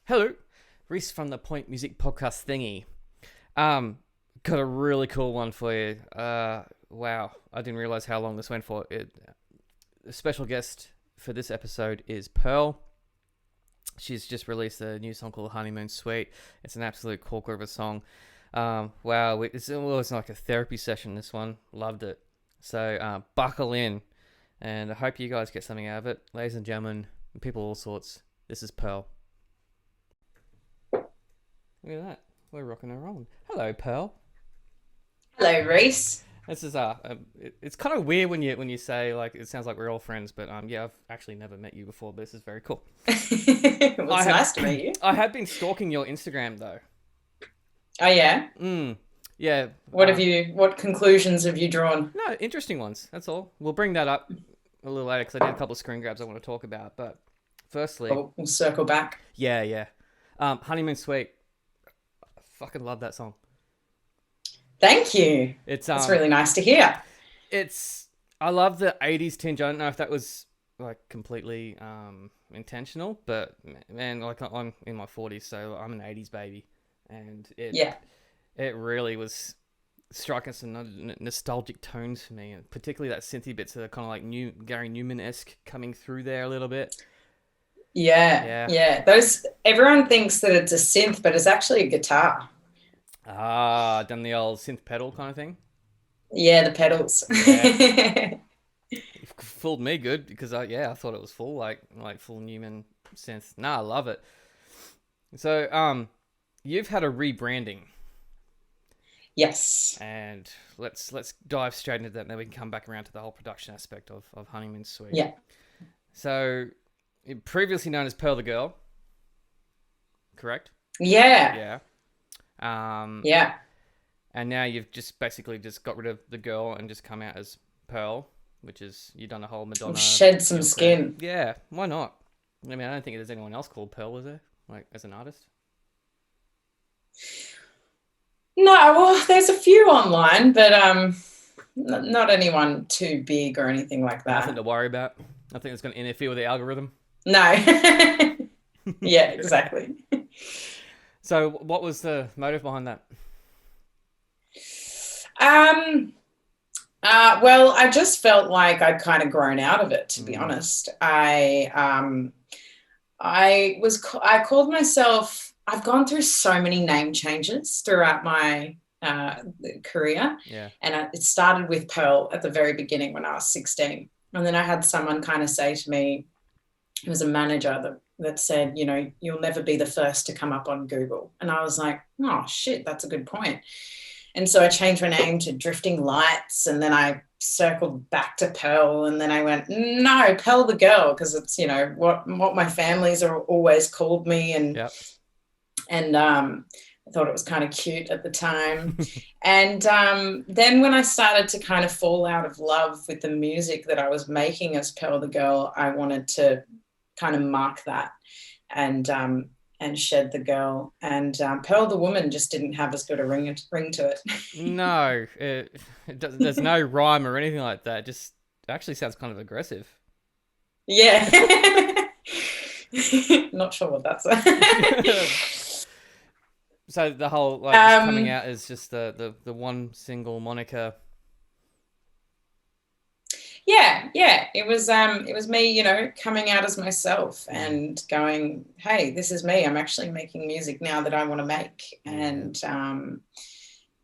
Hello, Reese from the Point Music Podcast thingy. Got a really cool one for you. Wow, I didn't realize how long this went for. The special guest for this episode is Pearl. She's just released a new song called Honeymoon Suite. It's an absolute corker of a song. Wow, it's like a therapy session, this one. Loved it. So buckle in, and I hope you guys get something out of it. Ladies and gentlemen, people of all sorts, this is Pearl. Look at that. We're rocking and rolling. Hello, Pearl. Hello, Reese. This is it's kind of weird when you say like it sounds like we're all friends, but yeah, I've actually never met you before. But this is very cool. Well, it's nice to meet you. I have been stalking your Instagram though. Oh yeah. Yeah. What conclusions have you drawn? No, interesting ones. That's all. We'll bring that up a little later because I did a couple of screen grabs I want to talk about. But firstly, We'll circle back. yeah. Honeymoon Suite. I fucking love that song. Thank you. It's really nice to hear. I love the 80s tinge. I don't know if that was like completely intentional, but man, like I'm in my 40s, so I'm an 80s baby, and it really was striking some nostalgic tones for me, and particularly that synthy bits that are kind of like new Gary Newman-esque coming through there a little bit. Yeah. Those everyone thinks that it's a synth, but it's actually a guitar. Done the old synth pedal kind of thing. Yeah, the pedals. Yeah. Fooled me good because I thought it was full like full Newman synth. I love it. So you've had a rebranding. Yes. And let's dive straight into that, and then we can come back around to the whole production aspect of Honeymoon Suite. Yeah. So previously known as Pearl the Girl, correct? Yeah. Yeah. And now you've just basically just got rid of the girl and just come out as Pearl, which is you've done a whole Madonna. Shed some skin. Yeah, why not? I mean, I don't think there's anyone else called Pearl, is there? Like as an artist? No, well, there's a few online, but not anyone too big or anything like that. Nothing to worry about. Nothing that's going to interfere with the algorithm. No. Yeah, exactly. So what was the motive behind that? Well, I just felt like I'd kind of grown out of it, to be honest. I called myself, I've gone through so many name changes throughout my career. Yeah. And it started with Pearl at the very beginning when I was 16. And then I had someone kind of say to me, it was a manager that said, you'll never be the first to come up on Google. And I was like, oh, shit, that's a good point. And so I changed my name to Drifting Lights, and then I circled back to Pearl, and then I went, no, Pearl the Girl, because it's, what my families are always called me. And I thought it was kind of cute at the time. And then when I started to kind of fall out of love with the music that I was making as Pearl the Girl, I wanted to kind of mark that and shed the girl. And Pearl the Woman just didn't have as good a ring to it. No, there's no rhyme or anything like that. Just actually sounds kind of aggressive. Yeah. Not sure what that's. So the whole just coming out is just the one single moniker. Yeah. It was me, coming out as myself and going, hey, this is me. I'm actually making music now that I want to make. And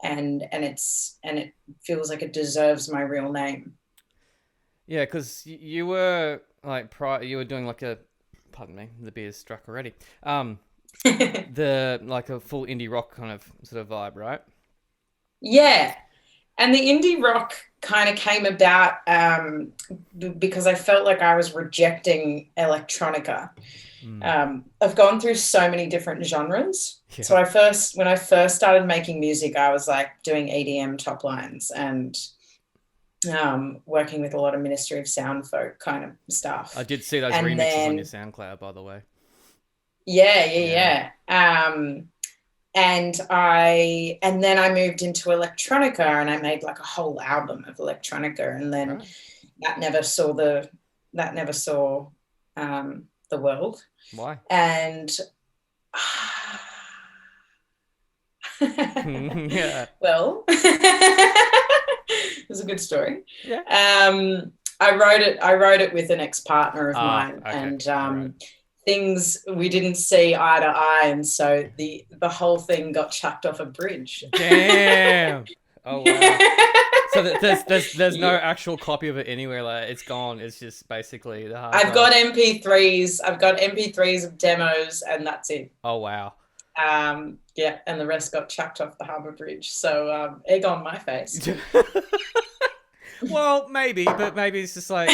it feels like it deserves my real name. Yeah, because you were like you were doing like pardon me, the beer's struck already. The like a full indie rock kind of sort of vibe, right? Yeah. And the indie rock kind of came about because I felt like I was rejecting electronica. I've gone through so many different genres. Yeah. So when I first started making music, I was like doing EDM top lines and working with a lot of Ministry of Sound folk kind of stuff. I did see those remixes on your SoundCloud, by the way. Yeah. And then I moved into electronica, and I made like a whole album of electronica, and then that never saw the world. Why? And Yeah. Well, it was a good story. Yeah. I wrote it with an ex-partner of mine, Okay. and Right. things we didn't see eye to eye, and so the whole thing got chucked off a bridge. Damn. Oh wow. So there's no Yeah. actual copy of it anywhere. Like it's gone. It's just basically the hard I've drive. got MP3s. I've got MP3s of demos, and that's it. Oh wow. Yeah, and the rest got chucked off the harbour bridge. So egg on my face. Well, maybe, but maybe it's just like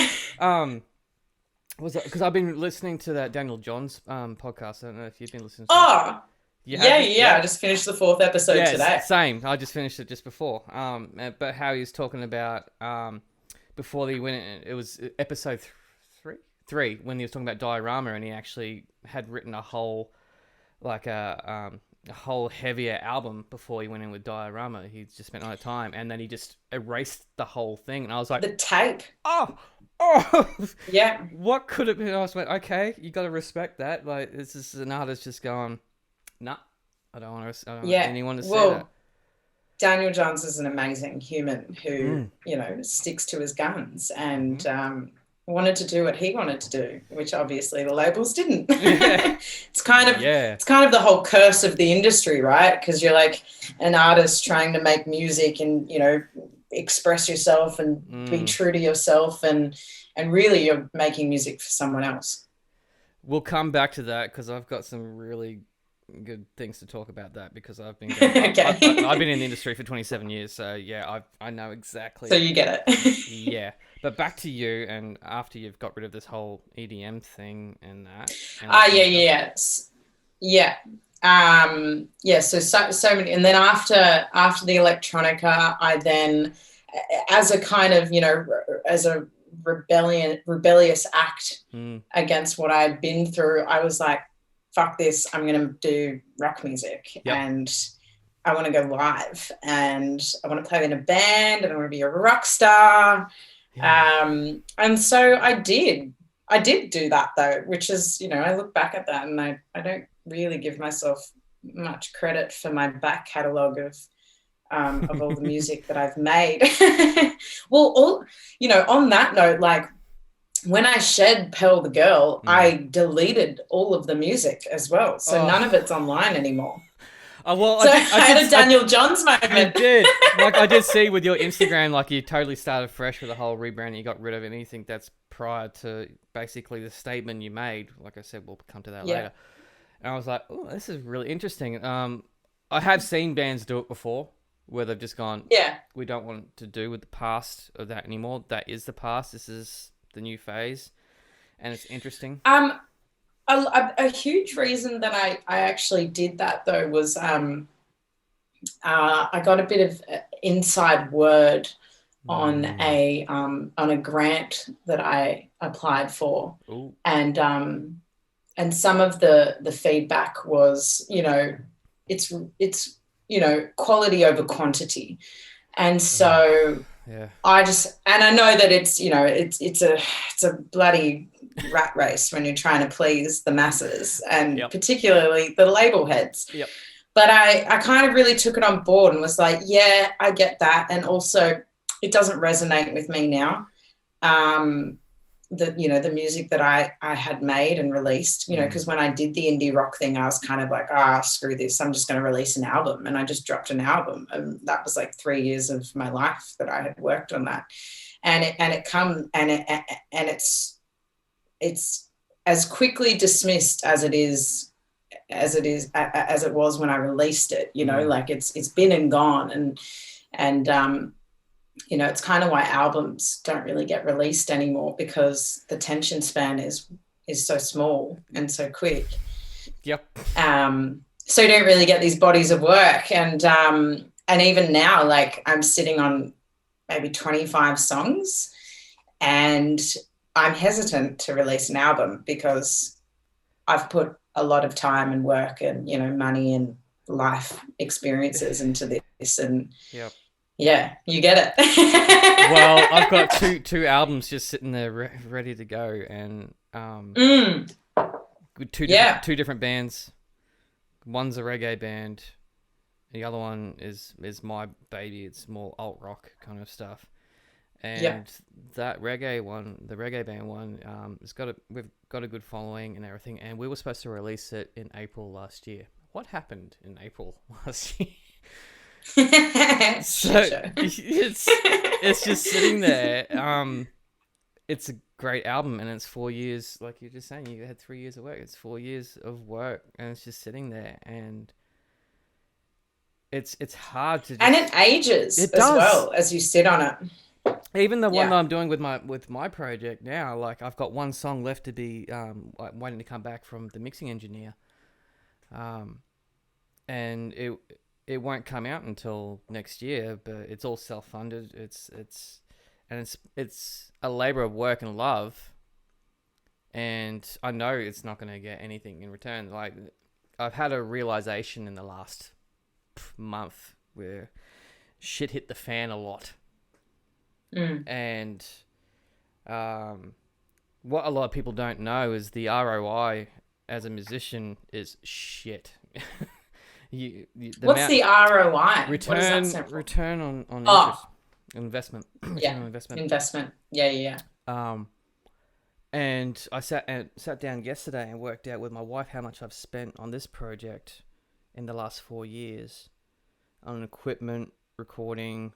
was it because I've been listening to that Daniel Johns podcast. I don't know if you've been listening to it. Oh, You yeah, have? yeah. I just finished the 4th episode today. Same. I just finished it just before. But how he was talking about before he went in, it was episode three when he was talking about diorama, and he actually had written a whole a whole heavier album before he went in with diorama. He just spent all the time, and then he just erased the whole thing, and I was like, The tape. oh. Yeah. What could it be? I was like, okay, you got to respect that. Like, this is an artist just going, nah, I don't want anyone to say that. Daniel Johns is an amazing human who, sticks to his guns and wanted to do what he wanted to do, which obviously the labels didn't. Yeah. It's kind of the whole curse of the industry, right? Because you're like an artist trying to make music and, express yourself and be true to yourself, and really you're making music for someone else. We'll come back to that because I've got some really good things to talk about that, because I've been I've been in the industry for 27 years, so yeah, I know exactly. So you get it. Yeah, but back to you, and after you've got rid of this whole EDM thing and that. So many, and then after the electronica, I then, as a kind of as a rebellious act against what I'd been through, I was like, fuck this, I'm going to do rock music. Yep. And I want to go live, and I want to play in a band, and I want to be a rock star. Yeah. And so I did do that though, which is, I look back at that and I don't really give myself much credit for my back catalogue of all the music that I've made. Well, on that note, like, when I shed Pearl the Girl, I deleted all of the music as well. So none of it's online anymore. Well, so I had a Daniel Johns moment. You did. Like, I did see with your Instagram, like, you totally started fresh with the whole rebrand. You got rid of anything that's prior to basically the statement you made. Like I said, we'll come to that later. And I was like, oh, this is really interesting. I have seen bands do it before, where they've just gone, we don't want to do with the past of that anymore. That is the past. This is the new phase, and it's interesting. A huge reason that I actually did that though was I got a bit of inside word on a grant that I applied for. Ooh. And some of the feedback was, it's quality over quantity. And so I know that it's, it's a bloody rat race when you're trying to please the masses, and particularly the label heads. Yep. But I kind of really took it on board and was like, yeah, I get that. And also it doesn't resonate with me now. The music that I had made and released, because when I did the indie rock thing, I was kind of like, screw this, I'm just going to release an album. And I just dropped an album, and that was like 3 years of my life that I had worked on that. And it's as quickly dismissed as it was when I released it, like it's been and gone. And it's kind of why albums don't really get released anymore, because the attention span is so small and so quick. Yep. So you don't really get these bodies of work. And even now, like, I'm sitting on maybe 25 songs, and I'm hesitant to release an album because I've put a lot of time and work and, money and life experiences into this. And yeah, you get it. Well, I've got two albums just sitting there ready to go, and with two different bands. one's a reggae band. The other one is my baby. It's more alt rock kind of stuff. Yeah. And that reggae one, the reggae band one, we've got a good following and everything. And we were supposed to release it in April last year. What happened in April last year? So it's just sitting there. It's a great album, and it's 4 years. Like you're just saying, you had 3 years of work. It's 4 years of work, and it's just sitting there, and it's hard to. And it ages It as does. well as you sit on it. Even the one that I'm doing with my project now, like I've got one song left to be waiting to come back from the mixing engineer, and it won't come out until next year. But it's all self-funded. It's a labor of work and love, and I know it's not going to get anything in return. Like I've had a realization in the last month where shit hit the fan a lot. And what a lot of people don't know is the ROI as a musician is shit. What's the ROI? Return on interest, investment. Yeah, investment. Yeah. And I sat down yesterday and worked out with my wife how much I've spent on this project in the last 4 years on equipment, recording,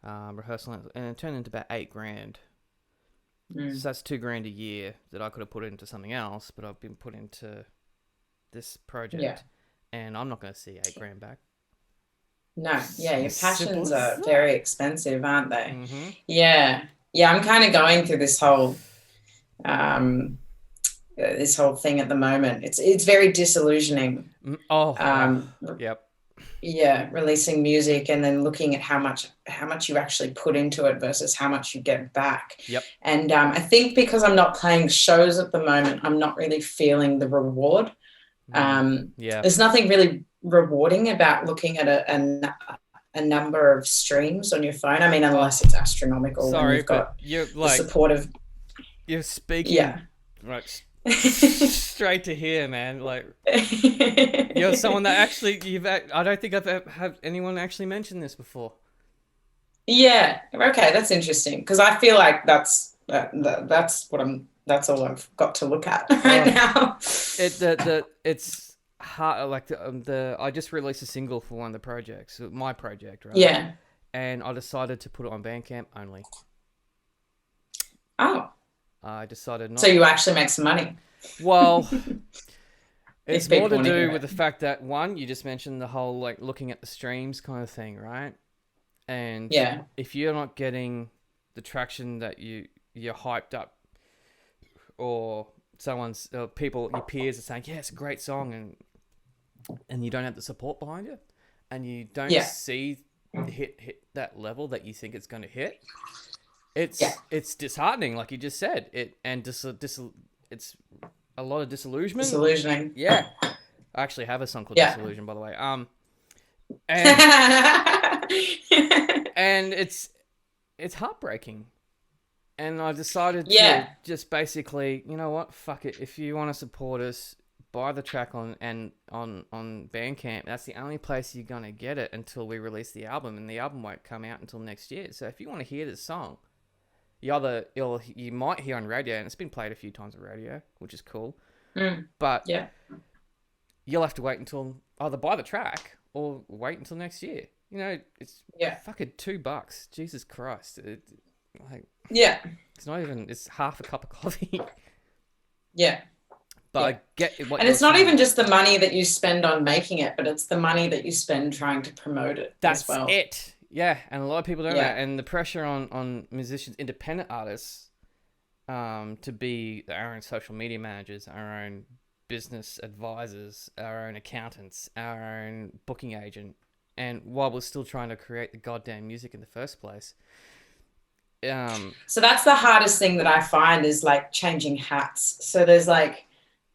rehearsal, and it turned into about $8,000. So that's $2,000 a year that I could have put into something else, but I've been put into this project, and I'm not going to see $8,000 back. No, yeah, your passions are very expensive, aren't they? Mm-hmm. Yeah. I'm kind of going through this whole thing at the moment. It's very disillusioning. Yep. Yeah, releasing music and then looking at how much you actually put into it versus how much you get back. Yep. And I think because I'm not playing shows at the moment, I'm not really feeling the reward. There's nothing really rewarding about looking at a number of streams on your phone. I mean, unless it's astronomical. Sorry, you've got you're the support of. You're speaking right straight to here, man. Like you're someone that actually I don't think I've ever had anyone actually mention this before. Yeah. Okay, that's interesting because I feel like that's all I've got to look at right now. It's hard. Like I just released a single for one of the projects, my project, right? Yeah. And I decided to put it on Bandcamp only. Oh. I decided not. So you actually make some money. Well, it's more to do with the fact that one, you just mentioned the whole like looking at the streams kind of thing, right? And if you're not getting the traction that you're hyped up, or your peers are saying, yeah, it's a great song, and you don't have the support behind it, and you don't see hit that level that you think it's going to hit. It's disheartening, like you just said. It's a lot of disillusionment. Disillusioning. Yeah, I actually have a song called Disillusion, by the way. And it's heartbreaking. And I decided to just basically, you know what, fuck it. If you want to support us, buy the track on Bandcamp. That's the only place you're gonna get it until we release the album, and the album won't come out until next year. So if you want to hear this song, you might hear on radio, and it's been played a few times on radio, which is cool. But you'll have to wait until either buy the track or wait until next year. You know, it's fucking $2. Jesus Christ! It's not even. It's half a cup of coffee. But I get what. And it's not even just the money that you spend on making it, but it's the money that you spend trying to promote it. That's as well. it. Yeah, and a lot of people don't know that. And the pressure on musicians, independent artists, to be our own social media managers, our own business advisors, our own accountants, our own booking agent, and while we're still trying to create the goddamn music in the first place. So that's the hardest thing that I find is like changing hats. So there's like,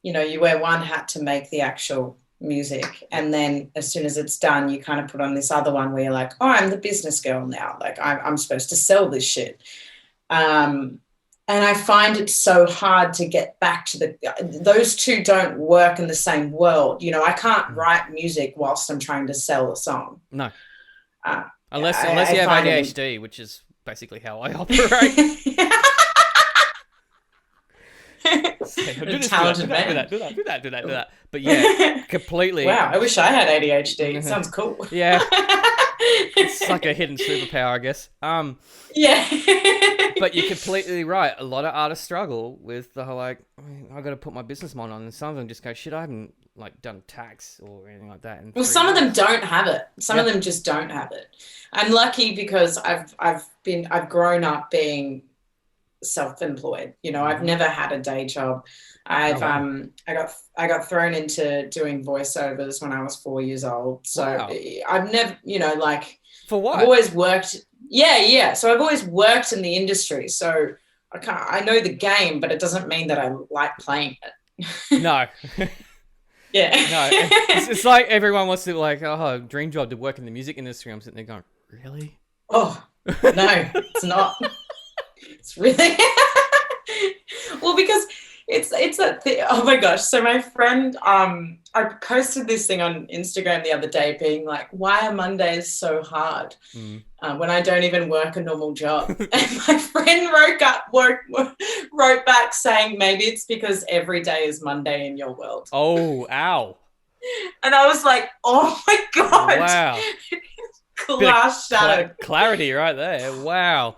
you know, you wear one hat to make the actual music, and then as soon as it's done, you kind of put on this other one where you're like, oh, I'm the business girl now. Like I'm supposed to sell this shit. And and I find it so hard to get back to those two don't work in the same world. You know, I can't write music whilst I'm trying to sell a song. No. Uh, Unless you have ADHD, which is basically how I operate. Do that. But yeah, completely. Wow, I wish I had ADHD. It sounds cool. Yeah. It's like a hidden superpower, I guess. Yeah. But you're completely right. A lot of artists struggle with the whole I got to put my business model on, and some of them just go, shit, I haven't done tax or anything like that. Well, some of them don't have it. Some of them just don't have it. I'm lucky because I've grown up being self-employed. You know, I've never had a day job. I got thrown into doing voiceovers when I was 4 years old. So I've never, for what? I've always worked. Yeah. So I've always worked in the industry. So I know the game, but it doesn't mean that I like playing it. No. Yeah. No. It's like everyone wants to dream job to work in the music industry. I'm sitting there going, really? Oh, no, it's not. It's really well, because it's that thing. Oh my gosh. So my friend, I posted this thing on Instagram the other day being like, why are Mondays so hard when I don't even work a normal job? And my friend wrote back saying, maybe it's because every day is Monday in your world. Oh, ow. And I was like, oh my God. Wow. Glass shattered. Clarity right there. Wow.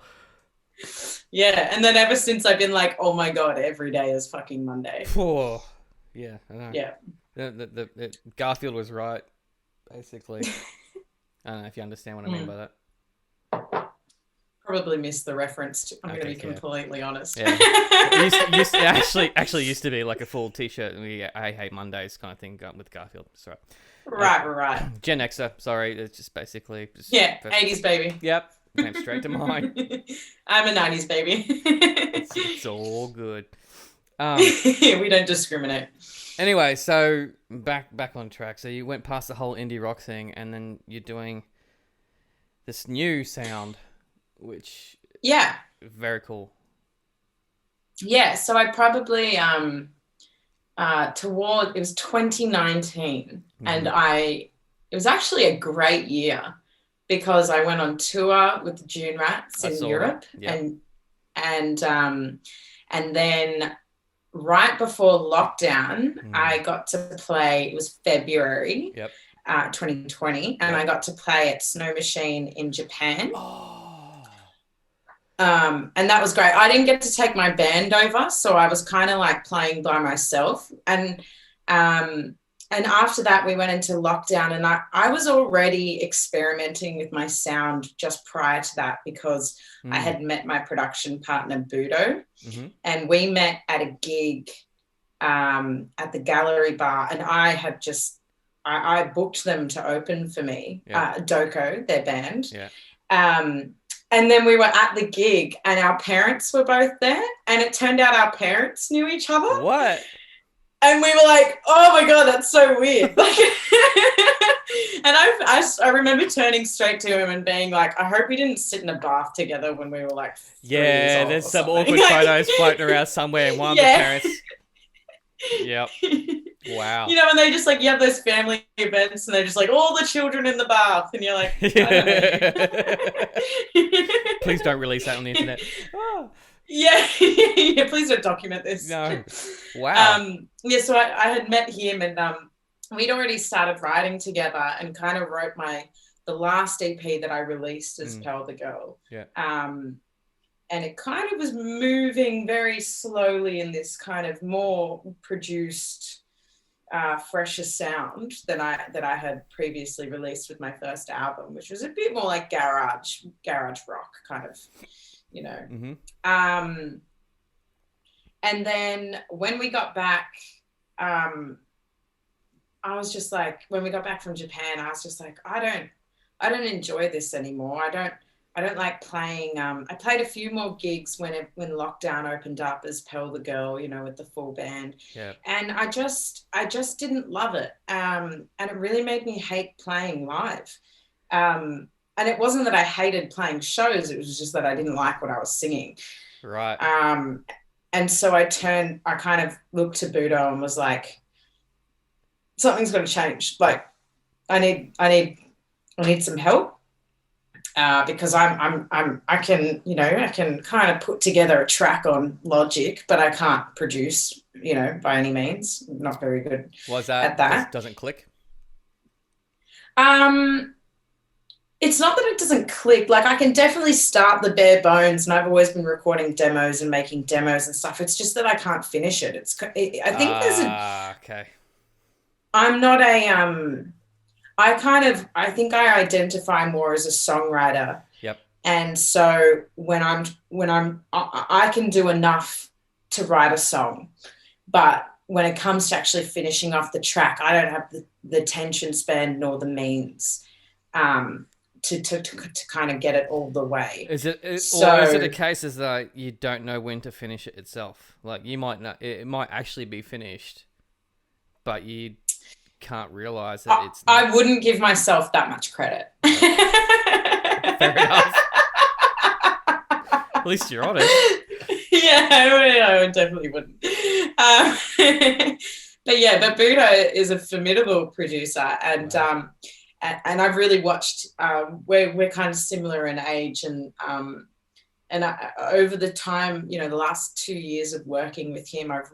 Yeah, and then ever since I've been like, oh my God, every day is fucking Monday. Oh, yeah, I know. Yeah. The Garfield was right, basically. I don't know if you understand what I mean by that. Probably missed the reference. I'm going to be completely honest. Yeah. It actually used to be like a full T-shirt, and I hate Mondays kind of thing with Garfield. Sorry. Right. Gen Xer, sorry. It's just basically... 80s baby. Yep. Came straight to mind. I'm a 90s baby. It's all good. We don't discriminate. Anyway, so back on track. So you went past the whole indie rock thing, and then you're doing this new sound, which very cool. Yeah, so I probably it was 2019, and it was actually a great year. Because I went on tour with the June Rats in Europe, and then right before lockdown, I got to play. It was February, 2020, and I got to play at Snow Machine in Japan. Oh. And that was great. I didn't get to take my band over, so I was kind of like playing by myself, and after that, we went into lockdown, and I was already experimenting with my sound just prior to that because I had met my production partner, Budo, and we met at a gig at the Gallery Bar, and I booked them to open for me, Doko, their band. Yeah. And then we were at the gig, and our parents were both there, and it turned out our parents knew each other. What? And we were like, oh my God, that's so weird. And I remember turning straight to him and being like, I hope we didn't sit in a bath together when we were like 3 years old there's some awkward photos floating around somewhere, and one of the parents. Yep. Wow. You know, and they just you have those family events, and they're just like, all the children in the bath, and you're like, I don't know. Please don't release that on the internet. Oh. Yeah, please don't document this. No. Wow. So I had met him, and we'd already started writing together, and kind of wrote the last EP that I released as Pearl the Girl. Yeah. And it kind of was moving very slowly in this kind of more produced, fresher sound than I had previously released with my first album, which was a bit more like garage rock kind of. You know, and then when we got back, I was just like, when we got back from Japan, I was just like, I don't enjoy this anymore. I don't like playing. I played a few more gigs when lockdown opened up as Pearl the Girl, you know, with the full band. Yeah. And I just didn't love it. And it really made me hate playing live. And it wasn't that I hated playing shows. It was just that I didn't like what I was singing. Right. And so I kind of looked to Budo and was like, something's got to change. Like, I need some help. Because I can kind of put together a track on Logic, but I can't produce, by any means. I'm not very good Was at that that. doesn't click? Um, it's not that it doesn't click. Like, I can definitely start the bare bones, and I've always been recording demos and making demos and stuff. It's just that I can't finish it. I think Okay. I'm not I think I identify more as a songwriter. Yep. And so I can do enough to write a song, but when it comes to actually finishing off the track, I don't have the attention span nor the means to kind of get it all the way. Or is it a case as though you don't know when to finish it itself? Like, you might not, it might actually be finished, but you can't realize that it's not. I wouldn't give myself that much credit. Fair enough. At least you're honest. Yeah, I definitely wouldn't. But Budo is a formidable producer, and Wow. I've really watched. We're kind of similar in age, and over the time, the last 2 years of working with him, I've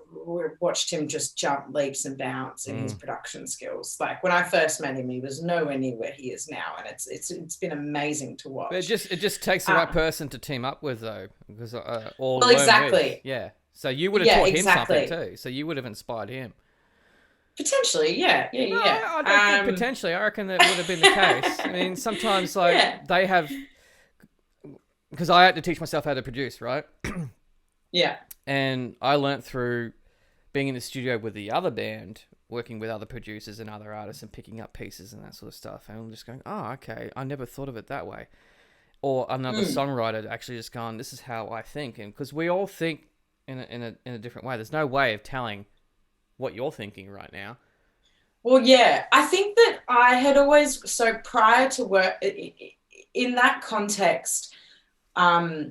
watched him just jump leaps and bounds in his production skills. Like, when I first met him, he was nowhere near where he is now, and it's been amazing to watch. But it just takes the right person to team up with, though, because exactly. with. Yeah. So you would have taught him something too. So you would have inspired him. Potentially, yeah. No, I don't think potentially. I reckon that would have been the case. I mean, sometimes they have, because I had to teach myself how to produce, right? Yeah. And I learnt through being in the studio with the other band, working with other producers and other artists and picking up pieces and that sort of stuff. And I'm just going, oh, okay, I never thought of it that way. Or another songwriter actually just gone, this is how I think. And because we all think in a different way. There's no way of telling what you're thinking right now. Well, yeah, I think that I had always, so prior to work, in that context, I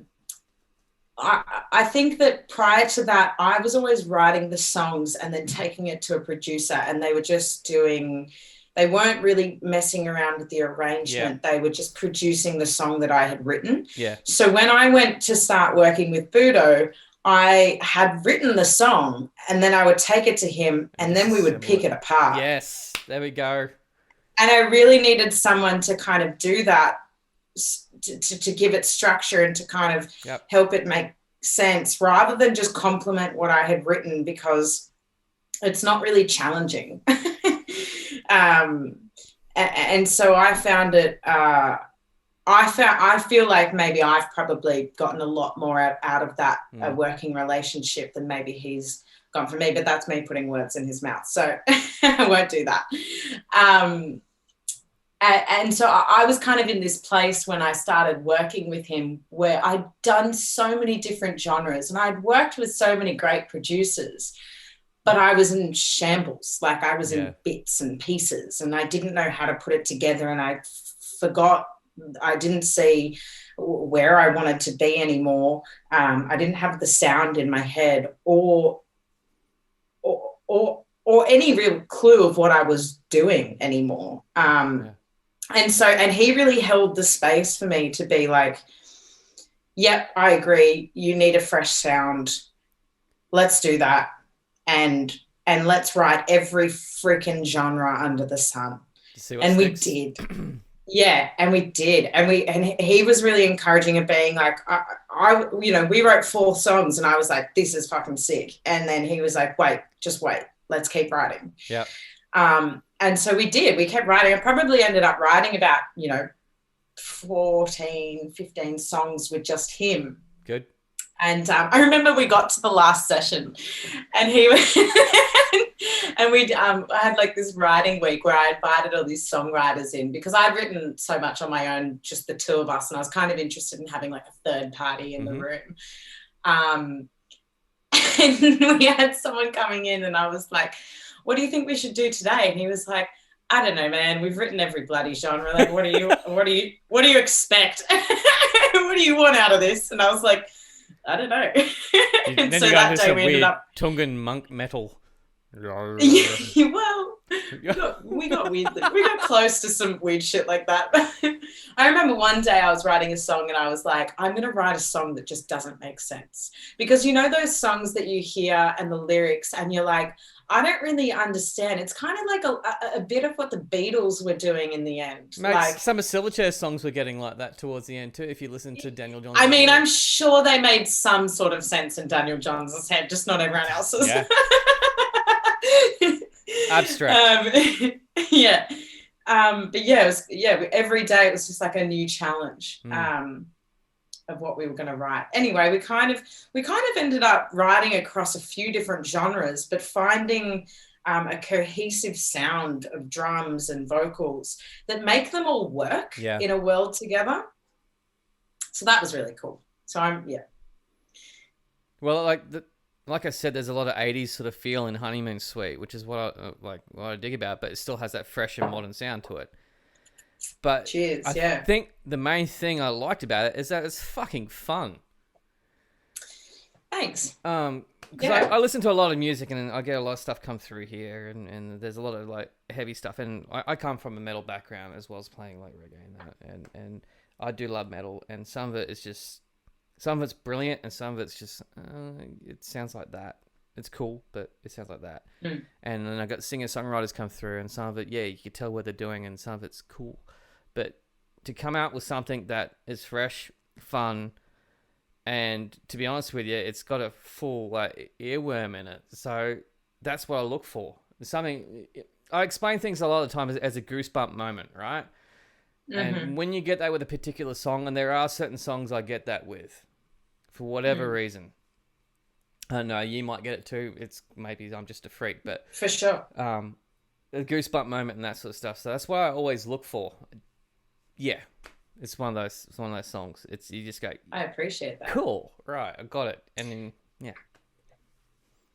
think that prior to that, I was always writing the songs and then taking it to a producer, and they were just they weren't really messing around with the arrangement. Yeah. They were just producing the song that I had written. Yeah. So when I went to start working with Budo, I had written the song, and then I would take it to him, and then we would pick it apart. Yes, there we go. And I really needed someone to kind of do that, to give it structure and to kind of help it make sense, rather than just compliment what I had written, because it's not really challenging. And so I found it, I feel like maybe I've probably gotten a lot more out of that working relationship than maybe he's gone for me, but that's me putting words in his mouth. So I won't do that. And so I was kind of in this place when I started working with him where I'd done so many different genres and I'd worked with so many great producers, but I was in shambles. Like, I was in bits and pieces, and I didn't know how to put it together, and I didn't see where I wanted to be anymore. I didn't have the sound in my head or any real clue of what I was doing anymore. And he really held the space for me to be like, yep, I agree. You need a fresh sound. Let's do that. And let's write every freaking genre under the sun. And we did. Yeah, and we did. And he was really encouraging of being like, we wrote 4 songs, and I was like, this is fucking sick. And then he was like, just wait, let's keep writing. Yeah. And so we did. We kept writing. I probably ended up writing about, 14, 15 songs with just him. Good. And I remember we got to the last session, and he was and I had like this writing week where I invited all these songwriters in, because I'd written so much on my own, just the 2 of us, and I was kind of interested in having like a third party in the room. And we had someone coming in, and I was like, what do you think we should do today? And he was like, I don't know, man, we've written every bloody genre. Like, what do you expect? What do you want out of this? And I was like, I don't know. Then And so you go that into day some we ended weird up. Tungan monk metal. Yeah, well, we got close to some weird shit like that. I remember one day I was writing a song and I was like, I'm going to write a song that just doesn't make sense. Because you know those songs that you hear and the lyrics and you're like, I don't really understand. It's kind of like a bit of what the Beatles were doing in the end. Mate, Like, some of Silverchair's songs were getting like that towards the end too, if you listen to Daniel Johns. I mean, I'm sure they made some sort of sense in Daniel Johns' head, just not everyone else's. Yeah. Abstract. Yeah. But yeah, every day it was just like a new challenge of what we were going to write. Anyway, we kind of ended up writing across a few different genres, but finding a cohesive sound of drums and vocals that make them all work in a world together. So that was really cool. So Well, like I said, there's a lot of 80s sort of feel in Honeymoon Suite, which is what I dig about, but it still has that fresh and modern sound to it. But I think the main thing I liked about it is that it's fucking fun. Thanks. Because I listen to a lot of music and I get a lot of stuff come through here, and there's a lot of like heavy stuff, and I come from a metal background as well as playing like reggae and that, and I do love metal, and some of it's brilliant, and some of it's just it sounds like that. It's cool, but it sounds like that. And then I got singer-songwriters come through, and some of it, you can tell what they're doing, and some of it's cool. But to come out with something that is fresh, fun, and to be honest with you, it's got a full like earworm in it. So that's what I look for. Something I explain things a lot of the time as a goosebump moment, right? And when you get that with a particular song, and there are certain songs I get that with, for whatever reason. I don't know, you might get it too. It's maybe I'm just a freak, but for sure. A goosebump moment and that sort of stuff. So that's what I always look for. Yeah, it's one of those songs. It's you just go. I appreciate that. Cool, right? I got it. And then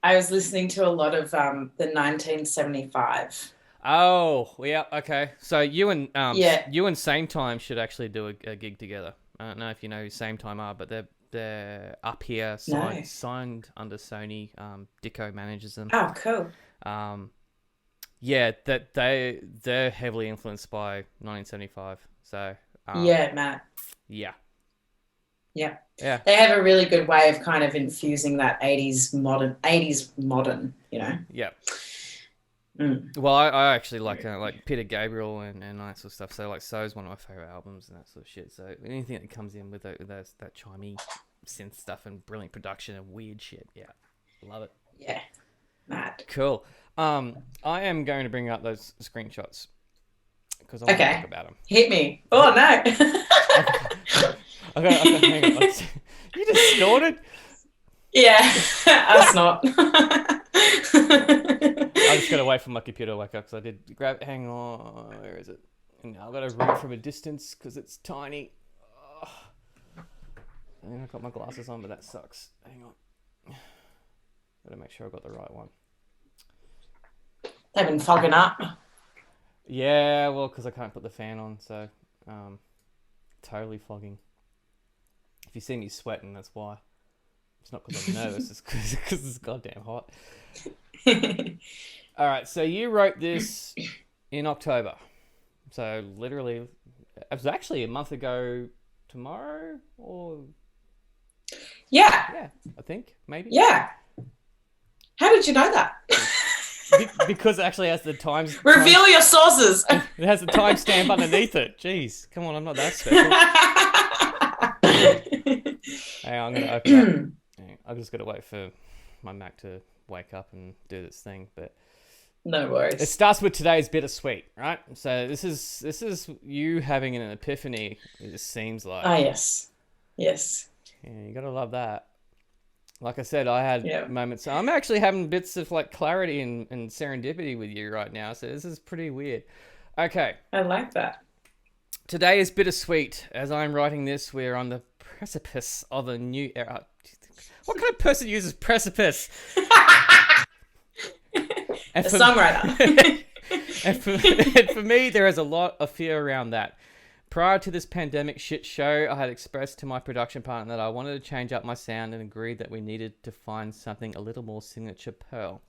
I was listening to a lot of the 1975. Oh, yeah, okay. So you and Same Time should actually do a gig together. I don't know if you know who Same Time are, but they're up here, signed under Sony. Dicko manages them. Oh, cool. Yeah, that they're heavily influenced by 1975. So Matt. Yeah. They have a really good way of kind of infusing that 80s modern, you know. Yeah. Well, I actually like Peter Gabriel and that sort of stuff. So like So's one of my favorite albums and that sort of shit. So anything that comes in with that chimey synth stuff and brilliant production and weird shit, love it. Yeah, mad. Cool. I am going to bring up those screenshots because I want to talk about them. Hit me. Oh no. Okay, hang on. You just snorted? Yeah, that's not. I just gotta wait for my computer to wake up because I did grab. Hang on, where is it? And now I've got to read from a distance because it's tiny. I've got my glasses on, but that sucks. Hang on. Gotta make sure I got the right one. They've been fogging up. Yeah, well, because I can't put the fan on, so totally fogging. If you see me sweating, that's why. It's not because I'm nervous, it's because it's goddamn hot. All right, so you wrote this in October. So literally, it was actually a month ago tomorrow, or... Yeah, I think, maybe. Yeah. How did you know that? Because it actually has the times... Reveal your sources. It has the timestamp underneath it. Jeez, come on, I'm not that special. Hey, I'm going to open up. I've just got to wait for my Mac to wake up and do this thing, but... No worries. It starts with today's bittersweet, right? So this is you having an epiphany, it seems like. Ah, yes. Yes. Yeah, you gotta love that. Like I said, I had moments. I'm actually having bits of like clarity and serendipity with you right now, so this is pretty weird. Okay. I like that. Today is bittersweet. As I'm writing this, we're on the precipice of a new era. What kind of person uses precipice? A songwriter. and for me, there is a lot of fear around that. Prior to this pandemic shit show, I had expressed to my production partner that I wanted to change up my sound and agreed that we needed to find something a little more signature Pearl.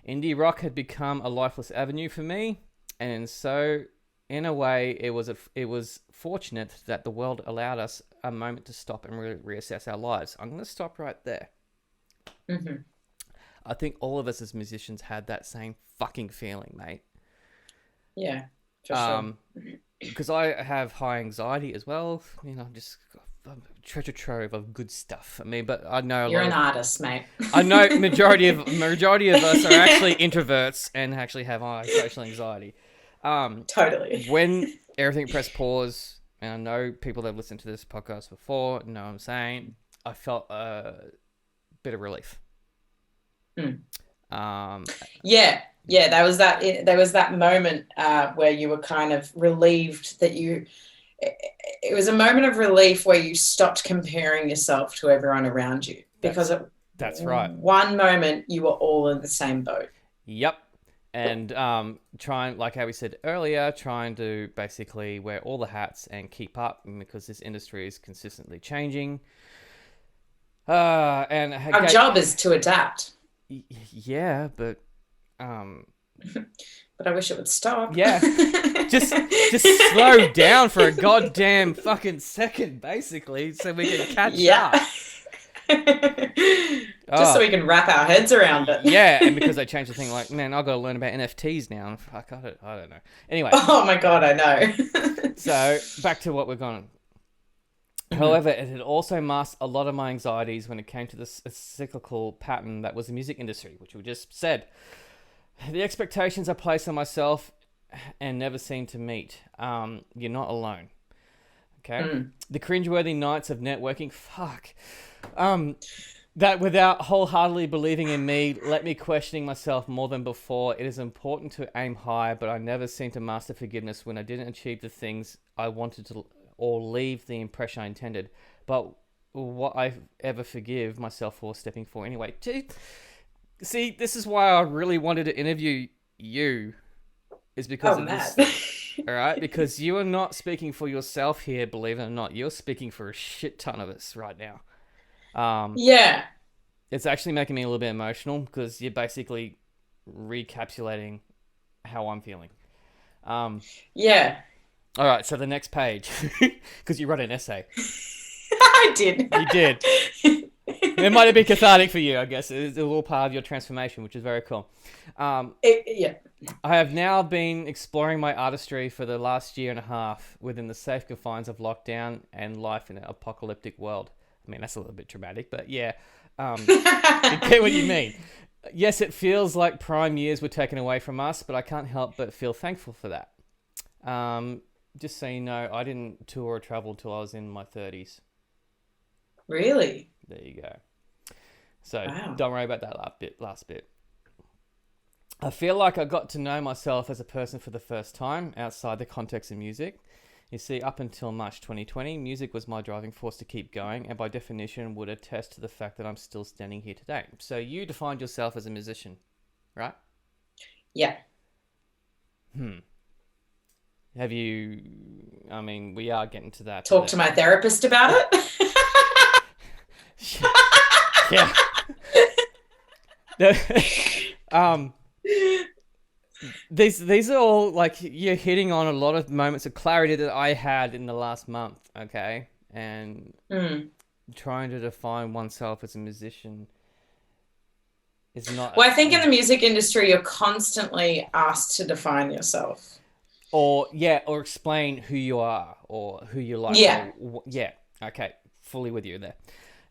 Indie rock had become a lifeless avenue for me, and so in a way it was fortunate that the world allowed us a moment to stop and reassess our lives. I'm going to stop right there. Mm-hmm. I think all of us as musicians had that same fucking feeling, mate. Yeah, for sure. Because I have high anxiety as well. You know, I'm just a treasure trove of good stuff. I mean, but I know you're an artist, mate. I know majority of us are actually introverts and actually have high social anxiety. Totally. When everything pressed pause, and I know people that have listened to this podcast before know what I'm saying, I felt a bit of relief. Yeah, there was that moment where you were kind of relieved that it was a moment of relief where you stopped comparing yourself to everyone around you, because that's right. One moment you were all in the same boat. Yep. And trying, like how we said earlier, trying to basically wear all the hats and keep up, because this industry is consistently changing. And our job is to adapt. Yeah, but but I wish it would stop. Yeah, just slow down for a goddamn fucking second, basically, so we can catch up. Just so we can wrap our heads around it. Yeah, and because they changed the thing, like, man, I've got to learn about NFTs now. Fuck, I don't know. Anyway. Oh my God, I know. So, back to what we're going. However, it had also masked a lot of my anxieties when it came to this cyclical pattern that was the music industry, which we just said. The expectations I placed on myself and never seemed to meet. You're not alone. Okay? The cringeworthy nights of networking, fuck. That without wholeheartedly believing in me, let me questioning myself more than before. It is important to aim high, but I never seemed to master forgiveness when I didn't achieve the things I wanted to, or leave the impression I intended. But what I ever forgive myself for stepping forward anyway. See, this is why I really wanted to interview you, is because of this. All right, because you are not speaking for yourself here, believe it or not. You're speaking for a shit ton of us right now. Yeah. It's actually making me a little bit emotional, because you're basically recapitulating how I'm feeling. Yeah. All right, so the next page, because you wrote an essay. I did. You did. It might have been cathartic for you, I guess. It's all part of your transformation, which is very cool. Yeah. I have now been exploring my artistry for the last year and a half within the safe confines of lockdown and life in an apocalyptic world. I mean, that's a little bit dramatic, but yeah. I get what you mean. Yes, it feels like prime years were taken away from us, but I can't help but feel thankful for that. Just so you know, I didn't tour or travel till I was in my 30s. Really? There you go. So wow. Don't worry about that last bit. I feel like I got to know myself as a person for the first time outside the context of music. You see, up until March 2020, music was my driving force to keep going, and by definition would attest to the fact that I'm still standing here today. So you defined yourself as a musician, right? Yeah. Have you, I mean, we are getting to that. Talk to my therapist about it? Yeah. These are all, like, you're hitting on a lot of moments of clarity that I had in the last month, okay? And trying to define oneself as a musician is not... Well, I think in the music industry, you're constantly asked to define yourself. Or explain who you are or who you like. Yeah. Okay. Fully with you there.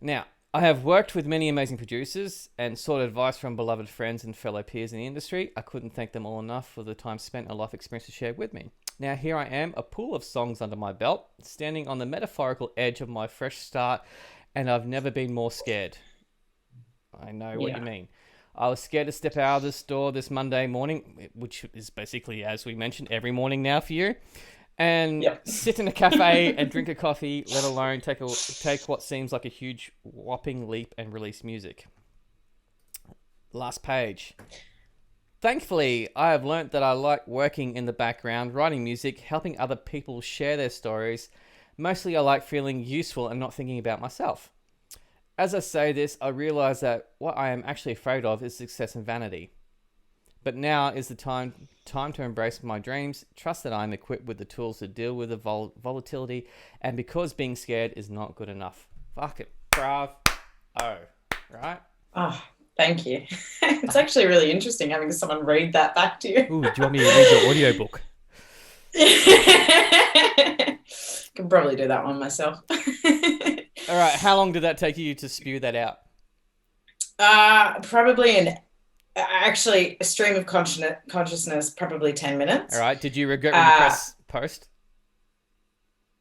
Now, I have worked with many amazing producers and sought advice from beloved friends and fellow peers in the industry. I couldn't thank them all enough for the time spent and life experience to share with me. Now, here I am, a pool of songs under my belt, standing on the metaphorical edge of my fresh start, and I've never been more scared. I know what you mean. I was scared to step out of this door this Monday morning, which is basically, as we mentioned, every morning now for you, and sit in a cafe and drink a coffee, let alone take what seems like a huge whopping leap and release music. Last page. Thankfully, I have learnt that I like working in the background, writing music, helping other people share their stories. Mostly I like feeling useful and not thinking about myself. As I say this, I realise that what I am actually afraid of is success and vanity. But now is the time to embrace my dreams, trust that I am equipped with the tools to deal with the volatility, and because being scared is not good enough. Fuck it. Bravo. Right? Oh, thank you. It's actually really interesting having someone read that back to you. Ooh, do you want me to read your audiobook? Can probably do that one myself. All right, how long did that take you to spew that out? Probably a stream of consciousness, probably 10 minutes. All right, did you regret when you press post?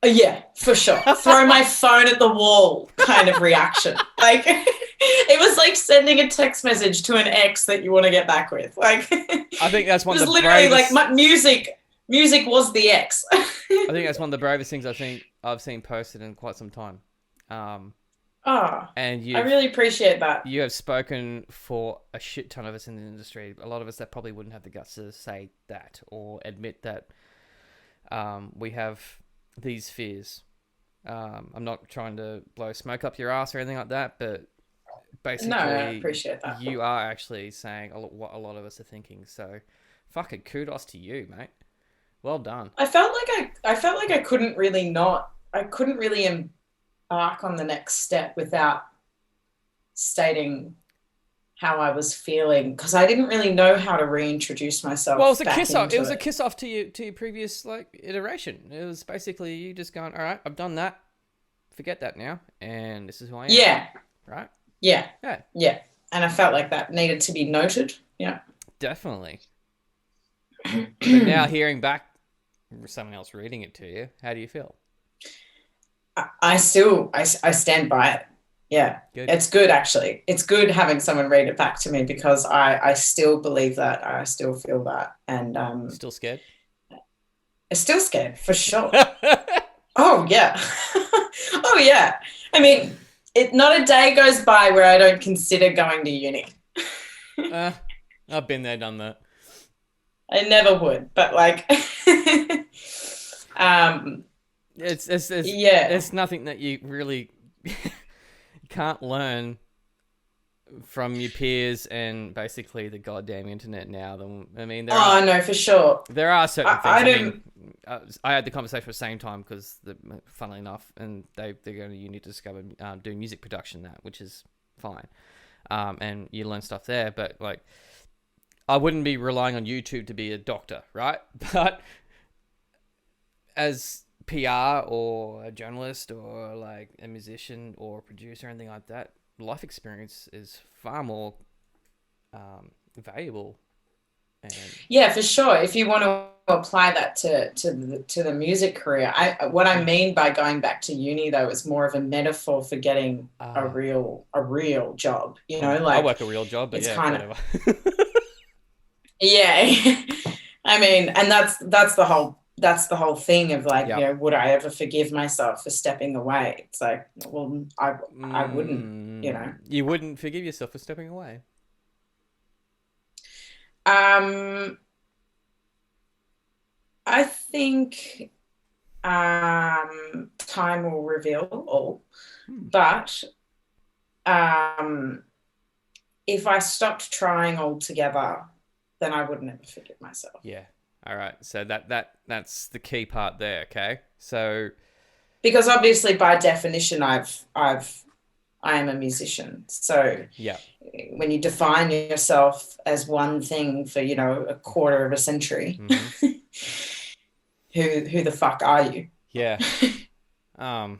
Yeah, for sure. Throw my phone at the wall kind of reaction. Like, it was like sending a text message to an ex that you want to get back with. Like, I think that's one of the literally bravest... like my music was the ex. I think that's one of the bravest things I think I've seen posted in quite some time. And I really appreciate that. You have spoken for a shit ton of us in the industry. A lot of us that probably wouldn't have the guts to say that or admit that we have these fears. I'm not trying to blow smoke up your ass or anything like that, but basically, no, I appreciate that. You are actually saying what a lot of us are thinking. So, fucking kudos to you, mate. Well done. I felt like I couldn't really embark on the next step without stating how I was feeling, because I didn't really know how to reintroduce myself. Well, it was a kiss off. It was a kiss off to your previous iteration. It was basically you just going, all right, I've done that. Forget that now, and this is who I am. Yeah. Right. Yeah. Yeah. Yeah. And I felt like that needed to be noted. Yeah. Definitely. But now hearing back someone else reading it to you, how do you feel? I stand by it. Yeah. Good. It's good, actually. It's good having someone read it back to me, because I still believe that. I still feel that. And still scared? Still scared, for sure. Oh, yeah. Oh, yeah. I mean, not a day goes by where I don't consider going to uni. I've been there, done that. I never would, but like, it's nothing that you really can't learn from your peers and basically the goddamn internet now. I mean, no, for sure. There are certain things. I had the conversation at the same time because, funnily enough, and they're going to uni to discover doing music production, which is fine, and you learn stuff there. But like, I wouldn't be relying on YouTube to be a doctor, right? But as PR or a journalist or like a musician or a producer or anything like that, life experience is far more valuable. Yeah, for sure. If you want to apply that to the music career, what I mean by going back to uni though is more of a metaphor for getting a real job. You know, like I work a real job, but it's yeah, kind whatever. Yeah, I mean, and that's the whole thing of like, you know, would I ever forgive myself for stepping away? It's like, well, I wouldn't, you know. You wouldn't forgive yourself for stepping away? I think time will reveal all. But if I stopped trying altogether, then I would never forgive myself. Yeah. All right. So that's the key part there, okay? So because obviously by definition I am a musician. So yeah. When you define yourself as one thing for, you know, a quarter of a century, who the fuck are you? Yeah. Wow.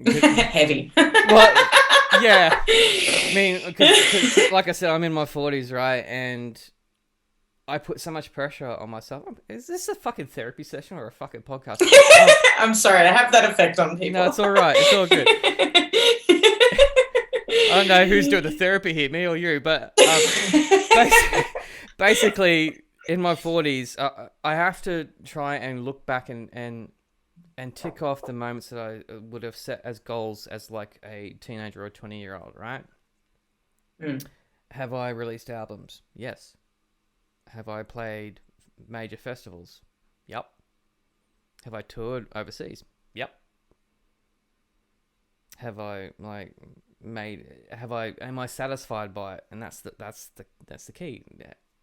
Heavy. Well, yeah. I mean, cause, like I said, I'm in my 40s, right? And I put so much pressure on myself. Is this a fucking therapy session or a fucking podcast? I'm sorry, I have that effect on people. No, it's all right. It's all good. I don't know who's doing the therapy here, me or you, but basically, in my 40s, I have to try and look back and tick off the moments that I would have set as goals as like a teenager or a 20-year-old, right? Have I released albums? Yes. Have I played major festivals? Yep. Have I toured overseas? Yep. Have I am I satisfied by it? And that's the key.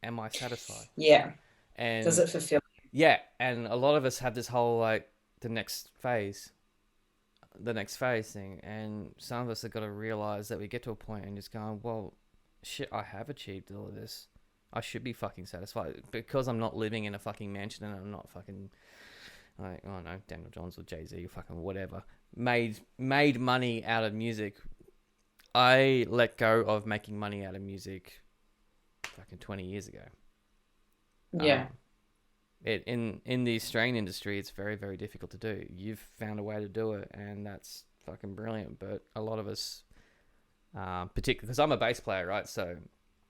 Am I satisfied? Yeah. Does And it fulfill? yeah, and a lot of us have this whole like the next phase thing, and some of us have got to realize that we get to a point and just going, well, shit, I have achieved all of this. I should be fucking satisfied because I'm not living in a fucking mansion and I'm not fucking like, oh no, Daniel Johns or Jay-Z or fucking whatever made money out of music. I let go of making money out of music fucking 20 years ago. Yeah. In the Australian industry, it's very, very difficult to do. You've found a way to do it, and that's fucking brilliant. But a lot of us, particularly because I'm a bass player, right? So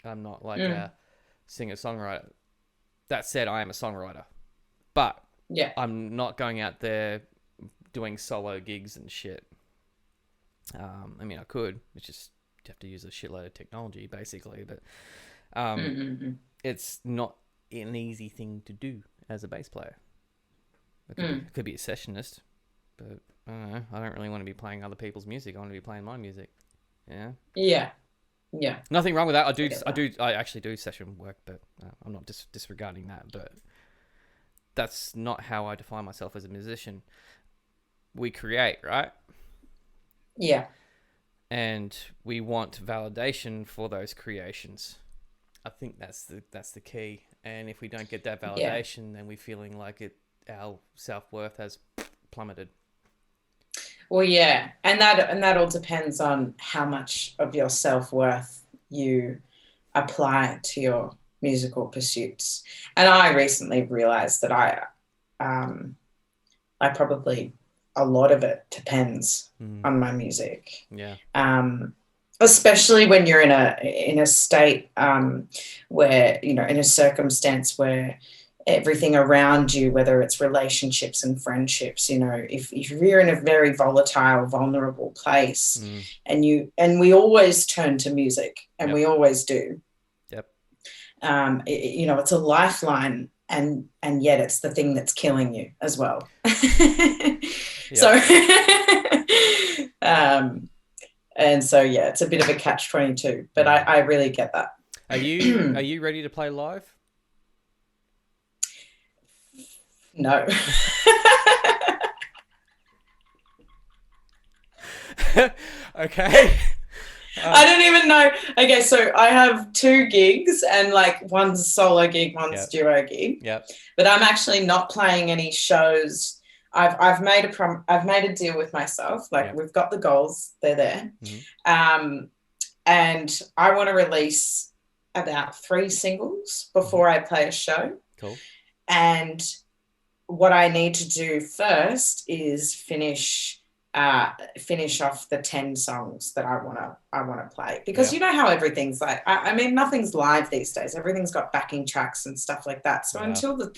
I'm not like a singer-songwriter. That said, I am a songwriter, but yeah, I'm not going out there doing solo gigs and shit. I mean, I could. It's just you have to use a shitload of technology, basically. But it's not an easy thing to do as a bass player. It could be a sessionist, but I don't know. I don't really want to be playing other people's music. I want to be playing my music. Yeah. Yeah. Yeah. Nothing wrong with that. I actually do session work, but I'm not disregarding that. But that's not how I define myself as a musician. We create, right? Yeah. And we want validation for those creations. I think that's the key. And if we don't get that validation, then we're feeling like our self-worth has plummeted. Well, yeah, and that all depends on how much of your self-worth you apply to your musical pursuits. And I recently realized that I probably, a lot of it depends on my music. Yeah. Especially when you're in a state where, in a circumstance where everything around you, whether it's relationships and friendships, if you're in a very volatile, vulnerable place, and we always turn to music, and we always do. Yep. It's a lifeline, and yet it's the thing that's killing you as well. So, and so yeah, it's a bit of a catch-22, but I really get that. Are you ready to play live? No. Okay. I don't even know. Okay, so I have 2 gigs, and like one's a solo gig, one's a duo gig. Yep. But I'm actually not playing any shows. I've made a deal with myself. Like we've got the goals, they're there. And I want to release about 3 singles before I play a show. Cool. And what I need to do first is finish off the 10 songs that I want to play, because you know how everything's like, I mean, nothing's live these days. Everything's got backing tracks and stuff like that. So until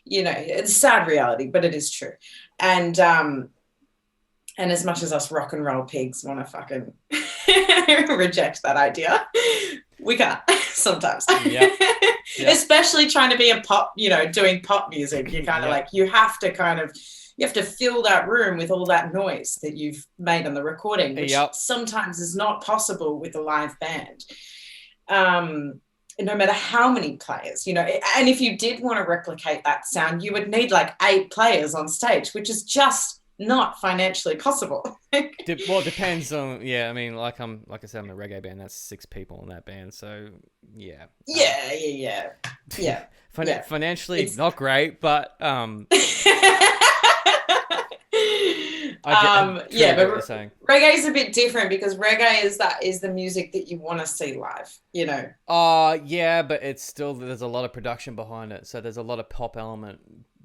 it's a sad reality, but it is true. And as much as us rock and roll pigs want to fucking reject that idea, we can't sometimes. Yeah. Especially trying to be a pop, doing pop music. You're kind of like, you have to fill that room with all that noise that you've made on the recording, which sometimes is not possible with a live band. No matter how many players, and if you did want to replicate that sound, you would need like 8 players on stage, which is just not financially possible. Well, it depends on, I mean, like I said, I'm a reggae band. That's 6 people in that band, so yeah. Financially, not great, but but reggae is a bit different, because reggae is the music that you want to see live, but it's still, there's a lot of production behind it, so there's a lot of pop element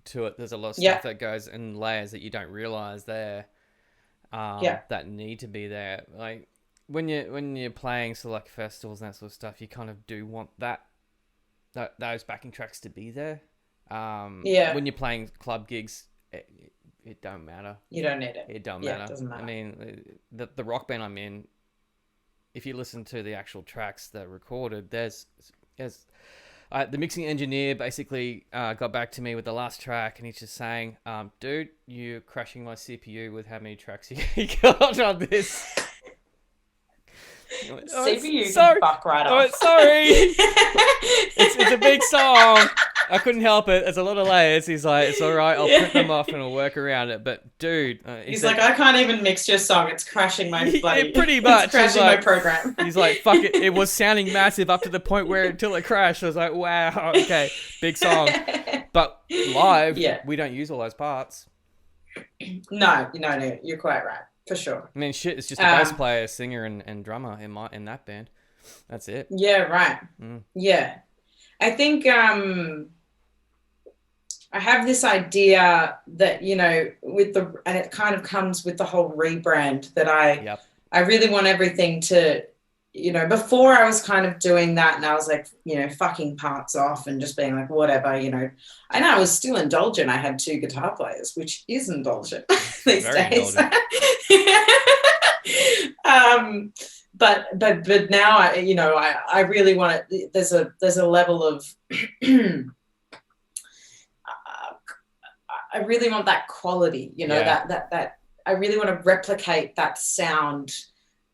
to it. There's a lot of stuff that goes in layers that you don't realize there, that need to be there. Like when you're playing select festivals and that sort of stuff, you kind of do want those backing tracks to be there. When you're playing club gigs, it don't matter. You don't need it. It don't Yeah, matter. it doesn't matter. I mean, the rock band I'm in, if you listen to the actual tracks that are recorded, there's the mixing engineer basically got back to me with the last track, and he's just saying, dude, you're crashing my CPU with how many tracks you got on this. CPU can fuck right off. Sorry. it's a big song. I couldn't help it. It's a lot of layers. He's like, it's all right. I'll print them off and I'll work around it. But dude, he's like, I can't even mix your song. It's crashing my bloody. Pretty much. It's crashing my program. He's like, fuck it. It was sounding massive up to the point where until it crashed, I was like, wow, okay, big song. But live, we don't use all those parts. No, you're quite right. For sure. I mean, shit, it's just a bass player, singer, and drummer in that band. That's it. Yeah, right. Yeah. I think I have this idea that, and it kind of comes with the whole rebrand that I really want everything to, before I was kind of doing that and I was like, fucking parts off and just being like, whatever, and I was still indulgent. I had 2 guitar players, which is indulgent these days. But now I really want it. There's a level of I really want that quality, that I really want to replicate that sound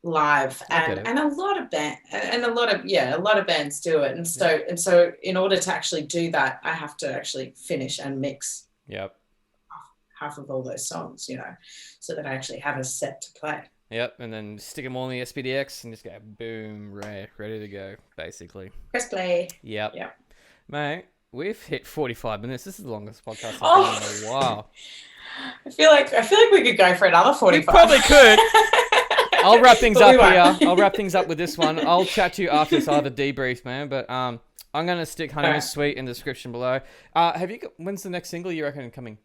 live, and a lot of bands do it, and so in order to actually do that, I have to actually finish and mix half of all those songs, so that I actually have a set to play. Yep, and then stick them all in the SPDX and just go boom, ready to go, basically. Press play. Yep. Mate, we've hit 45 minutes. This is the longest podcast I've done in a while. I feel like we could go for another 45. We probably could. I'll wrap things up here. I'll wrap things up with this one. I'll chat to you after this other debrief, man. But I'm gonna stick Honeymoon Suite in the description below. When's the next single you reckon coming?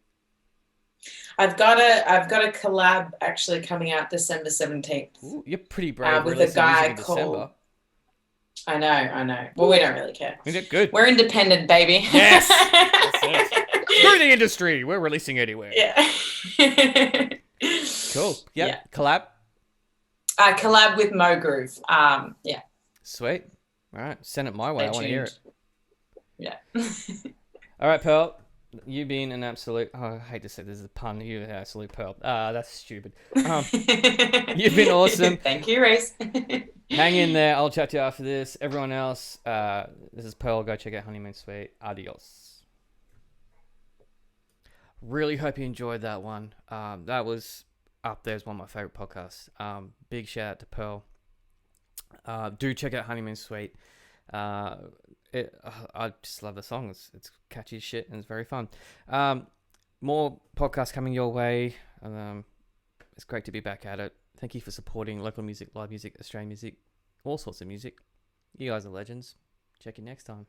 I've got a collab actually coming out December 17th. Ooh, you're pretty brave. With a guy called. I know. Well, we don't really care. We did good. We're independent, baby. Yes. That's it. Screw the industry. We're releasing anywhere. Yeah. Cool. Yep. Yeah. Collab. Collab with Mo Groove. Yeah. Sweet. All right. Send it my way. I want to hear it. Yeah. All right, Pearl. You've been an absolute... Oh, I hate to say this is a pun. You're an absolute Pearl. That's stupid. You've been awesome. Thank you, Reese. Hang in there. I'll chat to you after this. Everyone else, this is Pearl. Go check out Honeymoon Suite. Adios. Really hope you enjoyed that one. That was up there as one of my favorite podcasts. Big shout out to Pearl. Do check out Honeymoon Suite. I just love the song. It's catchy as shit and it's very fun. More podcasts coming your way. It's great to be back at it. Thank you for supporting local music, live music, Australian music, all sorts of music. You guys are legends. Check you next time.